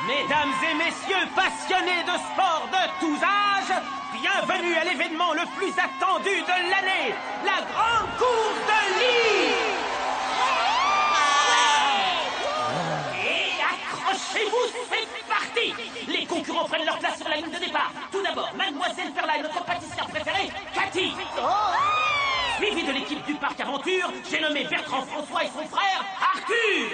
Mesdames et messieurs passionnés de sport de tous âges, bienvenue à l'événement le plus attendu de l'année, la grande course de Lee. Et accrochez-vous, c'est parti. Les concurrents prennent leur place sur la ligne de départ. Tout d'abord, Mademoiselle Perla et notre pâtissière préférée, Cathy. Suivi de l'équipe du Parc Aventure, j'ai nommé Bertrand François et son frère, Arthur.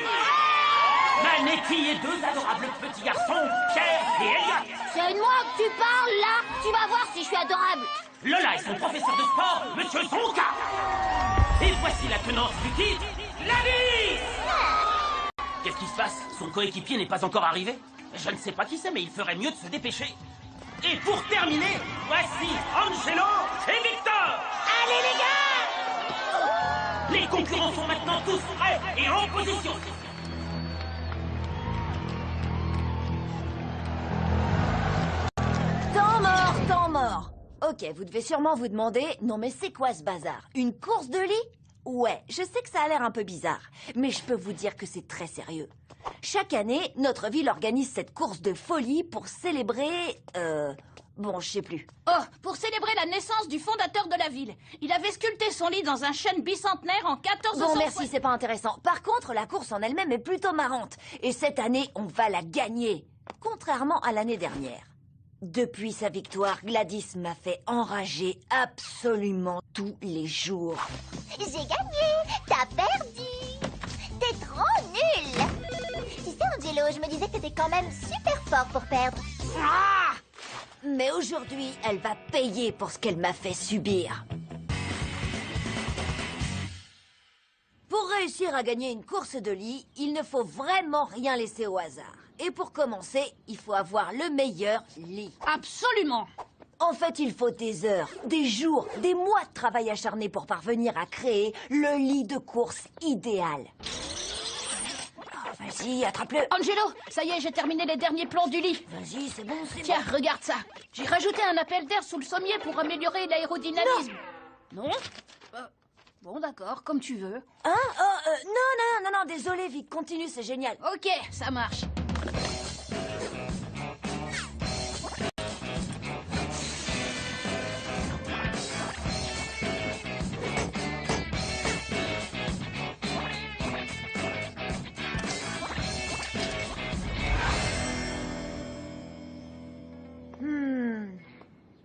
Manetti et deux adorables petits garçons, Pierre et Elliot. C'est de moi que tu parles, là. Tu vas voir si je suis adorable. Lola et son professeur de sport, Monsieur Zonka. Et voici la tenante du titre, Gladys. Qu'est-ce qui se passe? Son coéquipier n'est pas encore arrivé? Je ne sais pas qui c'est, mais il ferait mieux de se dépêcher. Et pour terminer, voici Angelo et Victor. Allez, les gars! Les concurrents sont maintenant tous prêts et en position. Temps mort. Ok, vous devez sûrement vous demander, non mais c'est quoi ce bazar? Une course de lit? Ouais, je sais que ça a l'air un peu bizarre, mais je peux vous dire que c'est très sérieux. Chaque année, notre ville organise cette course de folie pour célébrer... Bon, je sais plus. Oh, pour célébrer la naissance du fondateur de la ville. Il avait sculpté son lit dans un chêne bicentenaire en 1400... Bon, merci, c'est pas intéressant. Par contre, la course en elle-même est plutôt marrante. Et cette année, on va la gagner. Contrairement à l'année dernière. Depuis sa victoire, Gladys m'a fait enrager absolument tous les jours. J'ai gagné. T'as perdu. T'es trop nul. Tu sais, Angelo, je me disais que t'étais quand même super fort pour perdre. Ah! Mais aujourd'hui, elle va payer pour ce qu'elle m'a fait subir. Pour réussir à gagner une course de lit, il ne faut vraiment rien laisser au hasard. Et pour commencer, il faut avoir le meilleur lit. Absolument. En fait, il faut des heures, des jours, des mois de travail acharné pour parvenir à créer le lit de course idéal. Oh, vas-y, attrape-le. Angelo, ça y est, j'ai terminé les derniers plans du lit. Vas-y, c'est bon, c'est bon. Tiens, regarde ça. J'ai rajouté un appel d'air sous le sommier pour améliorer l'aérodynamisme. Non? Bon, d'accord, comme tu veux. Hein? Non, désolé, Vic, continue, c'est génial. Ok, ça marche.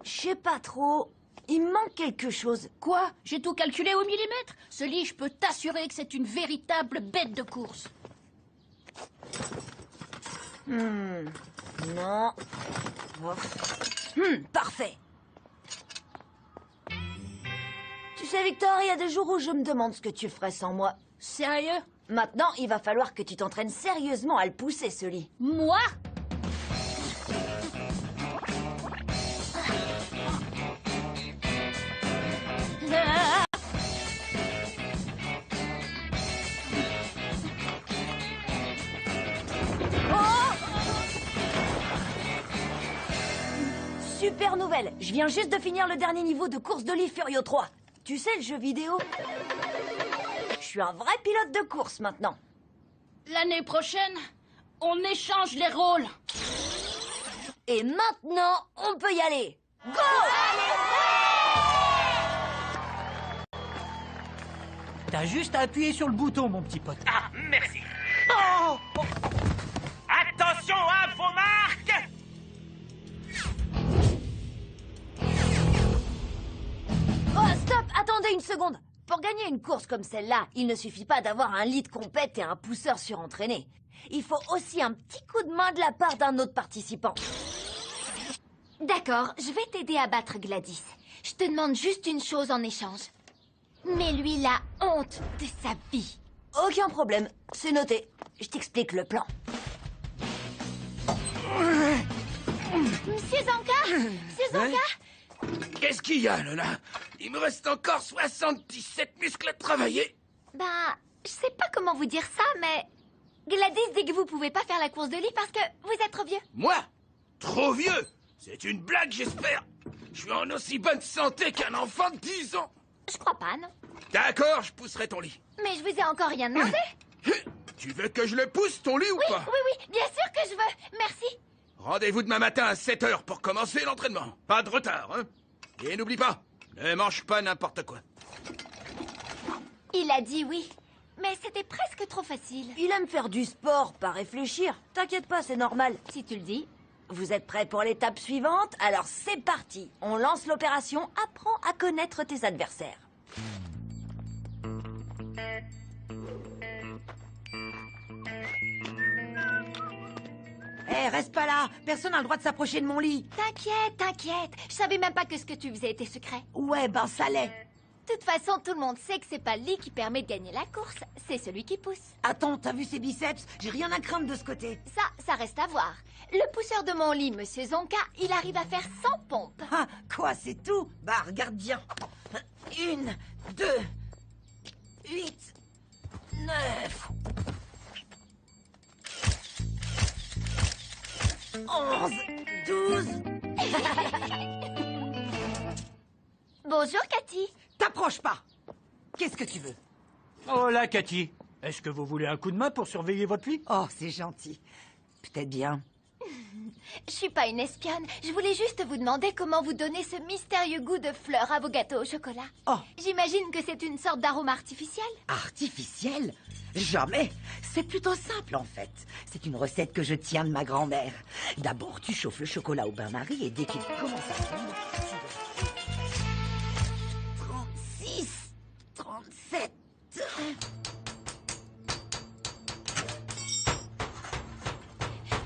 Je sais pas trop. Il me manque quelque chose. Quoi? J'ai tout calculé au millimètre. Ce lit, je peux t'assurer que c'est une véritable bête de course. Non. Oh. Parfait. Tu sais, Victor, il y a des jours où je me demande ce que tu ferais sans moi. Sérieux? Maintenant, il va falloir que tu t'entraînes sérieusement à le pousser, ce lit. Moi? Super nouvelle. Je viens juste de finir le dernier niveau de course de lit Furio 3. Tu sais, le jeu vidéo? Je suis un vrai pilote de course maintenant. L'année prochaine, on échange les rôles. Et maintenant, on peut y aller. Go! T'as juste à appuyer sur le bouton, mon petit pote. Ah, merci. Oh! Attention à vos marques. Oh, stop! Attendez une seconde. Pour gagner une course comme celle-là, il ne suffit pas d'avoir un lit de compète et un pousseur surentraîné. Il faut aussi un petit coup de main de la part d'un autre participant. D'accord, je vais t'aider à battre Gladys. Je te demande juste une chose en échange. Mets-lui la honte de sa vie. Aucun problème. C'est noté. Je t'explique le plan. Monsieur Zonka? Monsieur Zonka? Qu'est-ce qu'il y a, Lola? Il me reste encore 77 muscles à travailler. Ben, je sais pas comment vous dire ça, mais... Gladys dit que vous pouvez pas faire la course de lit parce que vous êtes trop vieux. Moi? Trop vieux? C'est une blague, j'espère. Je suis en aussi bonne santé qu'un enfant de 10 ans. Je crois pas, non. D'accord, je pousserai ton lit. Mais je vous ai encore rien demandé. Tu veux que je le pousse, ton lit, ou Oui, pas? oui, Bien sûr que je veux. Merci. Rendez-vous demain matin à 7 h pour commencer l'entraînement. Pas de retard, hein? Et n'oublie pas, ne mange pas n'importe quoi. Il a dit oui. Mais c'était presque trop facile. Il aime faire du sport, pas réfléchir. T'inquiète pas, c'est normal. Si tu le dis. Vous êtes prêts pour l'étape suivante? Alors c'est parti. On lance l'opération Apprends à connaître tes adversaires. Hé, reste pas là. Personne n'a le droit de s'approcher de mon lit. T'inquiète, t'inquiète. Je savais même pas que ce que tu faisais était secret. Ouais, ben ça l'est. De toute façon, tout le monde sait que c'est pas le lit qui permet de gagner la course. C'est celui qui pousse. Attends, t'as vu ses biceps? J'ai rien à craindre de ce côté. Ça reste à voir. Le pousseur de mon lit, Monsieur Zonka, il arrive à faire 100 pompes. Ah, quoi, c'est tout? Bah, regarde bien. 1, 2, 8, 9... 11, 12... Bonjour, Cathy. T'approches pas. Qu'est-ce que tu veux? Oh là, Cathy, est-ce que vous voulez un coup de main pour surveiller votre lit? Oh, c'est gentil. Peut-être bien. Je suis pas une espionne. Je voulais juste vous demander comment vous donnez ce mystérieux goût de fleurs à vos gâteaux au chocolat. Oh. J'imagine que c'est une sorte d'arôme artificiel. Artificiel? Jamais. C'est plutôt simple, en fait. C'est une recette que je tiens de ma grand-mère. D'abord, tu chauffes le chocolat au bain-marie et dès qu'il commence à fondre, tu 36, 37...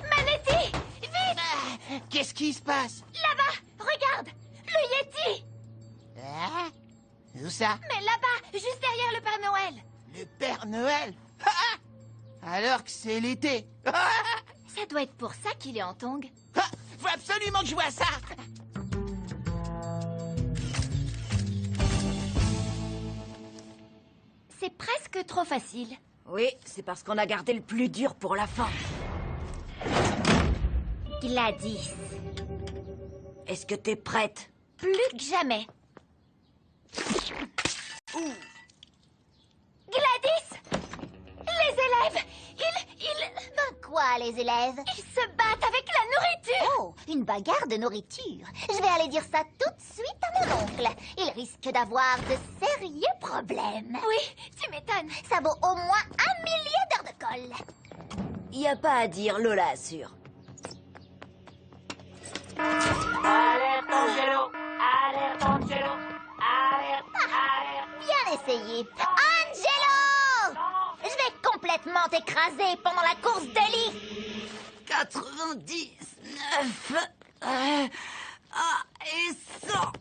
Manetti, vite! Qu'est-ce qui se passe? Là-bas, regarde! Le Yeti! Hein? Où ça? Mais là-bas, juste derrière le Père Noël. Le Père Noël? Alors que c'est l'été. Ça doit être pour ça qu'il est en tongs. Faut absolument que je vois ça. C'est presque trop facile. Oui, c'est parce qu'on a gardé le plus dur pour la fin. Gladys. Est-ce que t'es prête? Plus que jamais. Gladys! Les élèves, Ben quoi, les élèves? Ils se battent avec la nourriture! Oh, une bagarre de nourriture. Je vais aller dire ça tout de suite à mon oncle. Il risque d'avoir de sérieux problèmes. Oui, tu m'étonnes. Ça vaut au moins 1 millier d'heures de colle. Y a pas à dire, Lola assure. Alerte Angelo! Alerte Angelo! Alerte! Bien essayé. Angelo! Je vais complètement t'écraser pendant la course de lit. 99... et 100...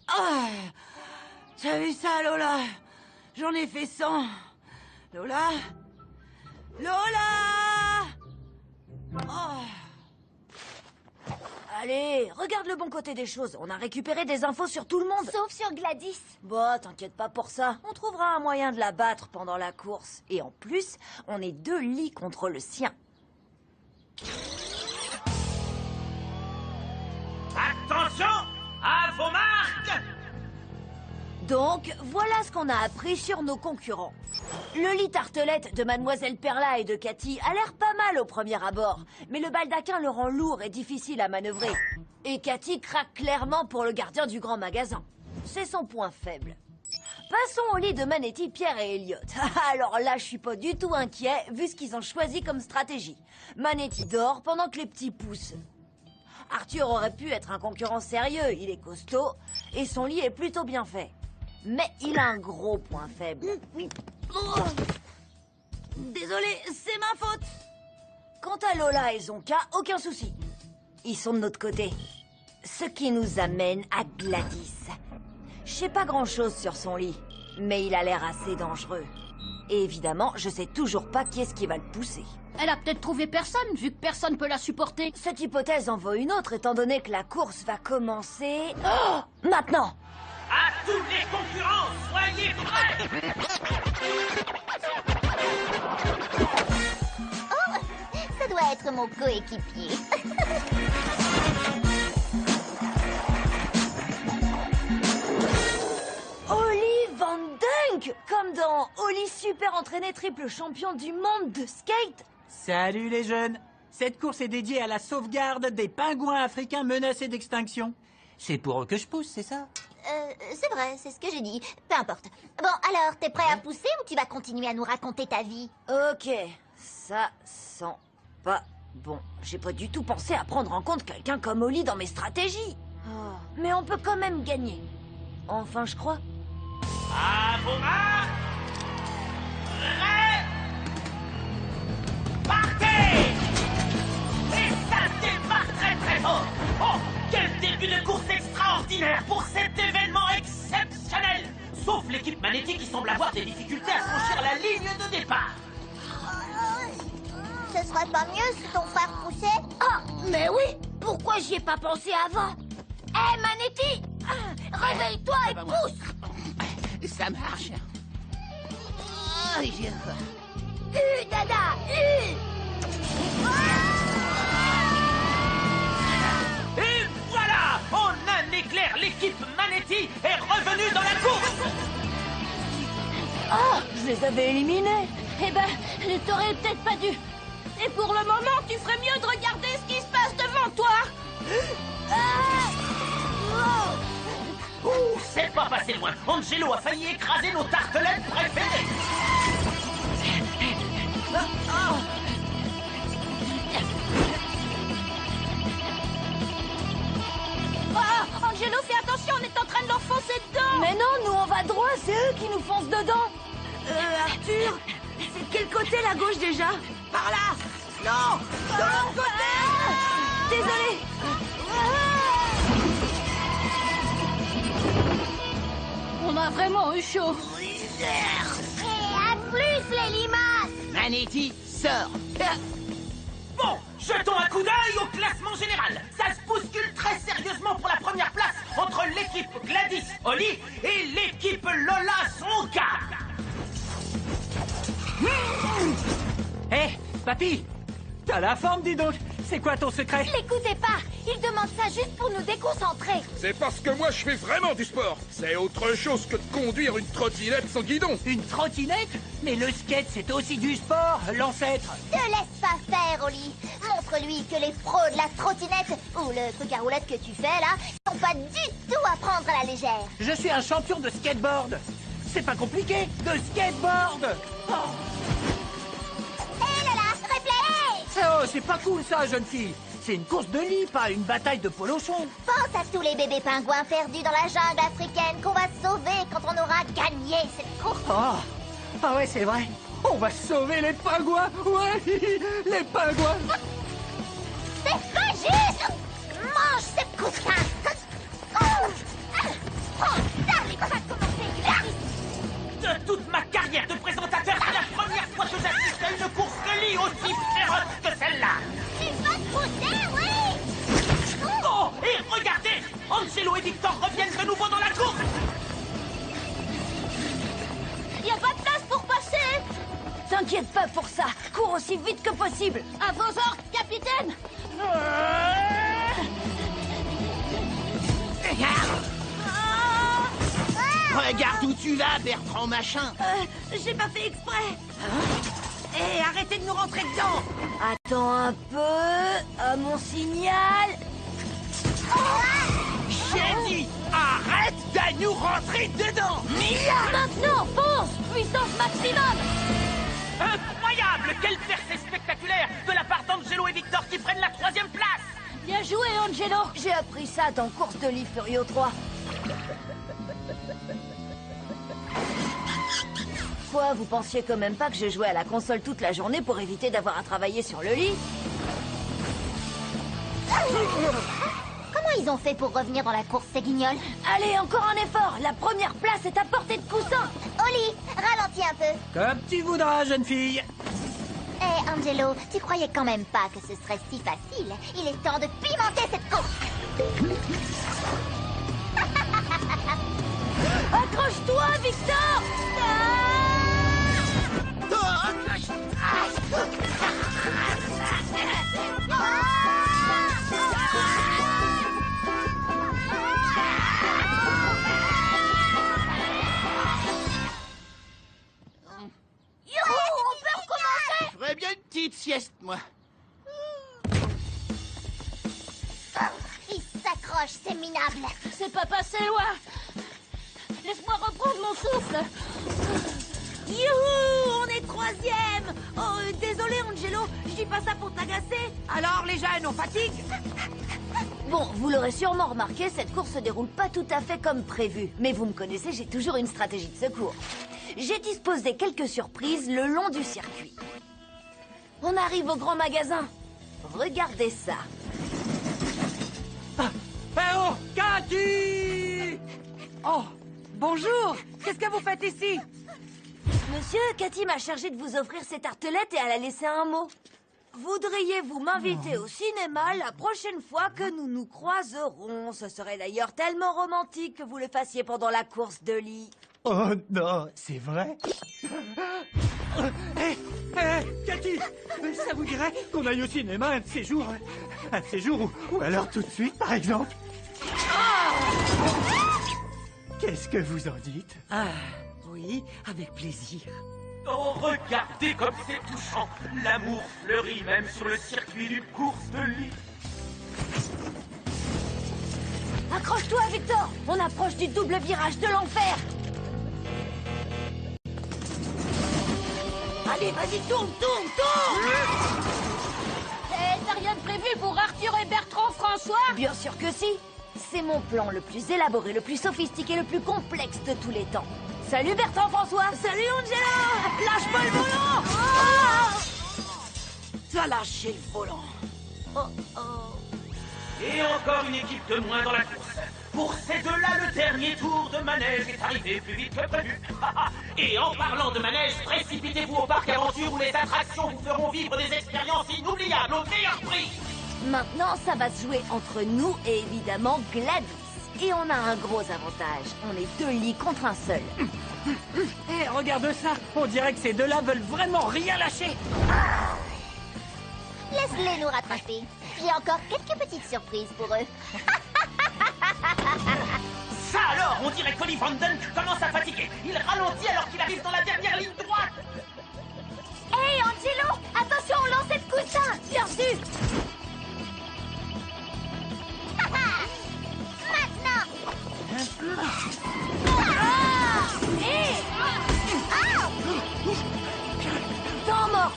T'as vu ça, Lola? J'en ai fait 100. Lola? Lola! Oh. Allez, regarde le bon côté des choses. On a récupéré des infos sur tout le monde. Sauf sur Gladys. Bon, t'inquiète pas pour ça. On trouvera un moyen de la battre pendant la course. Et en plus, on est 2 lits contre le sien. Attention! À vos marques! Donc, voilà ce qu'on a appris sur nos concurrents. Le lit tartelette de Mademoiselle Perla et de Cathy a l'air pas mal au premier abord, mais le baldaquin le rend lourd et difficile à manœuvrer. Et Cathy craque clairement pour le gardien du grand magasin. C'est son point faible. Passons au lit de Manetti, Pierre et Elliot. Alors là, je suis pas du tout inquiet, vu ce qu'ils ont choisi comme stratégie. Manetti dort pendant que les petits poussent. Arthur aurait pu être un concurrent sérieux, il est costaud, et son lit est plutôt bien fait. Mais il a un gros point faible. Oh. Désolé, c'est ma faute. Quant à Lola et Zonka, aucun souci. Ils sont de notre côté. Ce qui nous amène à Gladys. Je sais pas grand-chose sur son lit, mais il a l'air assez dangereux. Et évidemment, je sais toujours pas qui est-ce qui va le pousser. Elle a peut-être trouvé personne, vu que personne peut la supporter. Cette hypothèse en vaut une autre, étant donné que la course va commencer... Oh, maintenant! À tous les concurrents, soyez prêts! Oh, ça doit être mon coéquipier. Ollie Van Dunk! Comme dans Ollie super entraîné triple champion du monde de skate. Salut les jeunes! Cette course est dédiée à la sauvegarde des pingouins africains menacés d'extinction. C'est pour eux que je pousse, c'est ça? C'est vrai, c'est ce que j'ai dit. Peu importe. Bon, alors, t'es prêt à pousser ou tu vas continuer à nous raconter ta vie? Ok, ça sent pas bon. J'ai pas du tout pensé à prendre en compte quelqu'un comme Oli dans mes stratégies. Oh, mais on peut quand même gagner. Enfin, je crois. À vos marques! Prêts! Partez! Et ça démarre très très fort! Oh, quel début de course extraordinaire pour cet événement exceptionnel! Sauf l'équipe magnétique qui semble avoir des difficultés à franchir la ligne de départ. Ce serait pas mieux si ton frère poussait? Oh, mais oui! Pourquoi j'y ai pas pensé avant? Hé, Manetti! Réveille-toi et pousse! Ça marche. Oh, Dada! Et voilà! En un éclair, l'équipe Manetti est revenue dans la course! Oh, je les avais éliminés. Eh ben, t'aurais peut-être pas dû. Et pour le moment, tu ferais mieux de regarder ce qui se passe devant toi. Ouh, c'est pas passé loin! Angelo a failli écraser nos tartelettes préférées! Oh, Angelo, fais attention, on est en train de l'enfoncer dedans. Mais non, nous on va droit, c'est eux qui nous foncent dedans. Arthur, c'est de quel côté la gauche déjà? par là. Non, de l'autre côté. Désolé. On a vraiment eu chaud. Et à plus, les limaces! Manetti, sors. Bon, jetons un coup d'œil au classement général. Ça se bouscule très sérieusement pour la première place entre l'équipe Gladys Oli et l'équipe Lola Sonka. Hé, papy! T'as la forme, dis donc! C'est quoi ton secret? L'écoutez pas! Il demande ça juste pour nous déconcentrer! C'est parce que moi je fais vraiment du sport. C'est autre chose que de conduire une trottinette sans guidon. Une trottinette? Mais le skate, c'est aussi du sport, l'ancêtre! Te laisse pas faire, Oli! Montre-lui que les pros de la trottinette, ou le truc à roulette que tu fais là, sont pas du tout à prendre à la légère! Je suis un champion de skateboard! C'est pas compliqué, de skateboard! Oh, Hé là là! Réflexe! oh, c'est pas cool ça, jeune fille! C'est une course de lit, pas une bataille de polochon! Pense à tous les bébés pingouins perdus dans la jungle africaine qu'on va sauver quand on aura gagné cette course! Oh! Ah ouais, c'est vrai! On va sauver les pingouins! Ouais! Les pingouins! C'est pas juste! Mange ce coussin! Oh, ça, les va commencer! De toute ma carrière de présentateur, c'est la première fois que j'assiste à une course de lit aussi féroce que celle-là. Tu vas te pousser, oui! Oh, et regardez, Angelo et Victor reviennent de nouveau dans la course. Y a pas de place pour passer. T'inquiète pas pour ça. Cours aussi vite que possible. À vos ordres, capitaine. Regarde où tu vas, Bertrand Machin. J'ai pas fait exprès. Hé, arrêtez de nous rentrer dedans. Attends un peu. À mon signal. J'ai dit, arrête de nous rentrer dedans. Maintenant, fonce. Puissance maximum. Incroyable, quelle percée spectaculaire de la part d'Angelo et Victor qui prennent la 3e place. Bien joué, Angelo. J'ai appris ça dans Course de lit Furio 3. Quoi, vous pensiez quand même pas que je jouais à la console toute la journée pour éviter d'avoir à travailler sur le lit? Comment ils ont fait pour revenir dans la course, ces guignols? Allez, encore un effort. La première place est à portée de coussin. Oli, ralentis un peu! Comme tu voudras, jeune fille! Hé, Angelo, tu croyais quand même pas que ce serait si facile? Il est temps de pimenter cette course! Accroche-toi, Victor. Je ferais bien une petite sieste, moi. Il s'accroche, c'est minable. C'est pas passé loin. Laisse-moi reprendre mon souffle. Youhou, on est 3e. Oh, désolé, Angelo, je dis pas ça pour t'agacer. Alors, les jeunes, on fatigue? Bon, vous l'aurez sûrement remarqué, cette course se déroule pas tout à fait comme prévu. Mais vous me connaissez, j'ai toujours une stratégie de secours. J'ai disposé quelques surprises le long du circuit. On arrive au grand magasin. Regardez ça. Oh, Cathy! Oh, bonjour. Qu'est-ce que vous faites ici? Monsieur, Cathy m'a chargé de vous offrir ces tartelettes et elle a laissé un mot. Voudriez-vous m'inviter au cinéma la prochaine fois que nous nous croiserons? Ce serait d'ailleurs tellement romantique que vous le fassiez pendant la course de lit. Oh non, c'est vrai? Cathy, ça vous dirait qu'on aille au cinéma un de ces jours? Un de ces jours ou alors tout de suite, par exemple? Qu'est-ce que vous en dites? Ah, oui, avec plaisir. Oh, regardez comme c'est touchant. L'amour fleurit même sur le circuit d'une course de lit. Accroche-toi, Victor! On approche du double virage de l'enfer! Allez, vas-y, tourne! T'as rien de prévu pour Arthur et Bertrand François? Bien sûr que si! C'est mon plan le plus élaboré, le plus sophistiqué, le plus complexe de tous les temps. Salut Bertrand François! Salut Angela! Lâche pas le volant! T'as lâché le volant. Et encore une équipe de moins dans la course. Pour ces deux-là, le dernier tour de manège est arrivé plus vite que prévu. Et en parlant de manège, précipitez-vous au parc aventure où les attractions vous feront vivre des expériences inoubliables au meilleur prix. Maintenant, ça va se jouer entre nous et évidemment Gladys. Et on a un gros avantage. On est 2 lits contre un seul. Eh, regarde ça! On dirait que ces deux-là veulent vraiment rien lâcher! Laisse-les nous rattraper. J'ai encore quelques petites surprises pour eux. Ça alors, on dirait qu'Olly Van Dunk commence à fatiguer. Il ralentit alors qu'il arrive dans la dernière ligne droite. Hé, Angelo! Attention au lancer de coussin! Bien sûr! Maintenant!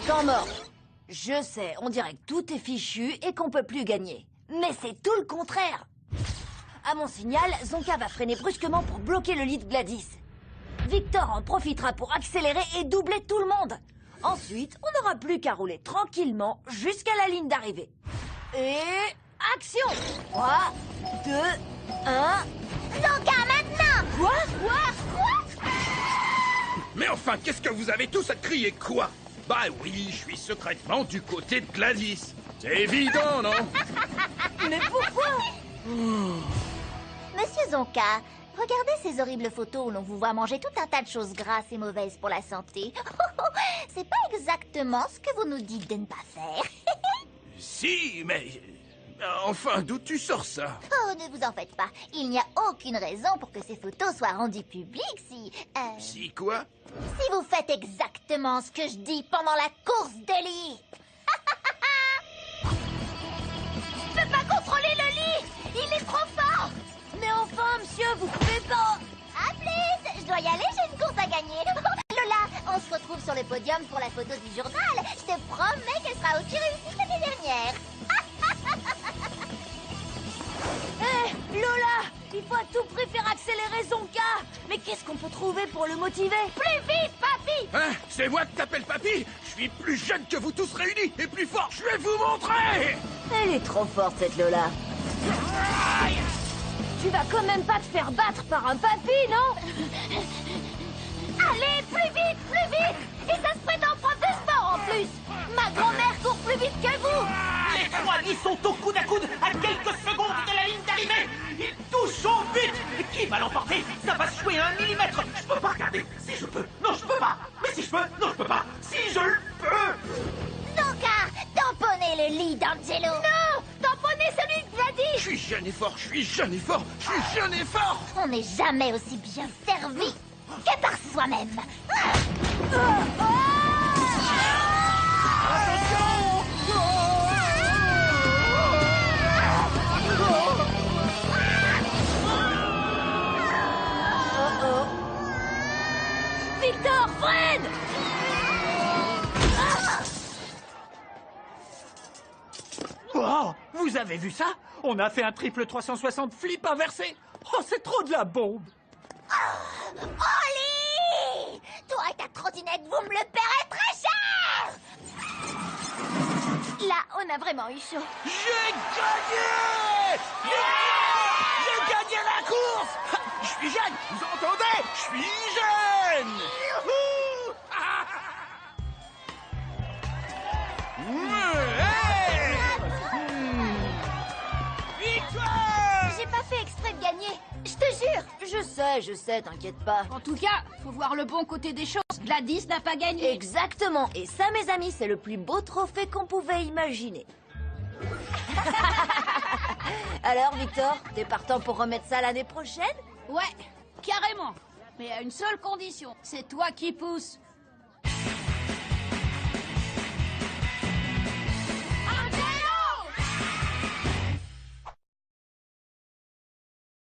Temps mort! Je sais, on dirait que tout est fichu et qu'on peut plus gagner. Mais c'est tout le contraire! À mon signal, Zonka va freiner brusquement pour bloquer le lit de Gladys. Victor en profitera pour accélérer et doubler tout le monde. Ensuite, on n'aura plus qu'à rouler tranquillement jusqu'à la ligne d'arrivée. Et... action! 3, 2, 1... Zonka, maintenant! Quoi? Mais enfin, qu'est-ce que vous avez tous à crier quoi? Bah oui, je suis secrètement du côté de Gladys. C'est évident, non? Mais pourquoi? Monsieur Zonka, regardez ces horribles photos où l'on vous voit manger tout un tas de choses grasses et mauvaises pour la santé. C'est pas exactement ce que vous nous dites de ne pas faire. Si, mais... Enfin, d'où tu sors ça? Oh, ne vous en faites pas. Il n'y a aucune raison pour que ces photos soient rendues publiques si... Si quoi? Si vous faites exactement ce que je dis pendant la course de lit. Je peux pas contrôler le lit. Il est trop fort. Mais enfin, monsieur, vous pouvez pas... À plus. Je dois y aller, j'ai une course à gagner. Lola, on se retrouve sur le podium pour la photo du journal. Je te promets qu'elle sera aussi réussie que les dernières. Hé, Lola, il faut à tout prix faire accélérer Zonka. Mais qu'est-ce qu'on peut trouver pour le motiver? Plus vite, papy. Hein? C'est moi que t'appelles papy? Je suis plus jeune que vous tous réunis et plus fort. Je vais vous montrer. Elle est trop forte, cette Lola. Tu vas quand même pas te faire battre par un papy, non? Allez, plus vite. Et ça se prétend prof de sport en plus. Ma grand-mère court plus vite que vous. Les trois lits sont au coude à coude à quelques secondes de la ligne d'arrivée. Ils touchent au but. Qui va l'emporter? Ça va se jouer à 1 millimètre. Je peux pas regarder. Si je peux. Non, je peux pas. Mais si je peux. Non, je peux pas. Si je le peux. Zonka, tamponnez le lit d'Angelo. Non, tamponnez celui de Gladys. Je suis jeune et fort, je suis jeune et fort, je suis jeune et fort. On n'est jamais aussi bien servi que par soi-même. Oh, vous avez vu ça? On a fait un triple 360 flip inversé. Oh, c'est trop de la bombe. Oli! Toi et ta trottinette, vous me le paierez très cher! Là, on a vraiment eu chaud. J'ai gagné! Yeah! J'ai gagné la course! Je suis jeune, vous entendez? Je suis jeune! Youhou! Hey! Victoire! J'ai pas fait exprès de gagner. Je te jure. Je sais, t'inquiète pas. En tout cas, faut voir le bon côté des choses. Gladys n'a pas gagné. Exactement. Et ça, mes amis, c'est le plus beau trophée qu'on pouvait imaginer. Alors, Victor, t'es partant pour remettre ça l'année prochaine? Ouais, carrément. Mais à une seule condition. C'est toi qui pousses.